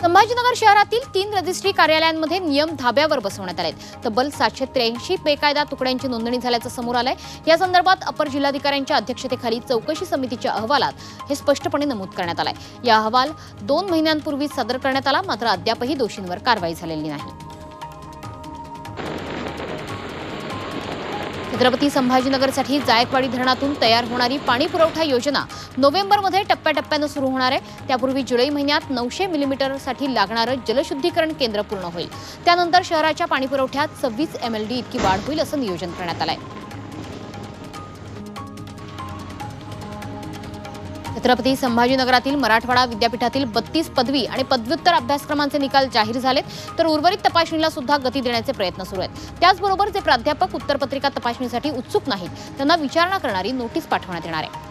संभाजीनगर शहरातील 3 रजिस्ट्री कार्यालयांमध्ये नियम धाब्यावर बसवण्यात आले। तब्बल 783 बेकायदा तुकड्यांची नोंदणी झाल्याचं समोर आलंय। या संदर्भात अपर जिल्हाधिकाऱ्यांच्या अध्यक्षतेखाली चौकशी समितीच्या अहवालात हे स्पष्टपणे नमूद करण्यात आलंय। या अहवाल 2 महिन्यांपूर्वी सादर करण्यात आला, मात्र अद्यापही दोषींवर कारवाई झालेली नाही। छत्रपती संभाजीनगरसाठी जायकवाडी धरणातून तयार होणारी पाणी पुरवठा योजना नोव्हेंबरमध्ये टप्प्याटप्प्याने सुरू होणार आहे। त्यापूर्वी जुलै महिन्यात 900 मिलीमीटरसाठी लागणारं जलशुद्धीकरण केंद्र पूर्ण होईल। त्यानंतर शहराच्या पाणी पुरवठ्यात 26 MLD इतकी वाढ होईल असं नियोजन करण्यात आलंय। छत्रपती संभाजीनगरातील मराठवाडा विद्यापीठातील 32 पदवी आणि पदव्युत्तर अभ्यासक्रमांचे निकाल जाहीर झालेत, तर उर्वरित तपासणीला सुद्धा गती देण्याचे प्रयत्न सुरू आहेत। त्याचबरोबर जे प्राध्यापक उत्तरपत्रिका तपासणीसाठी उत्सुक नाहीत त्यांना विचारणा करणारी नोटीस पाठवण्यात येणार आहे।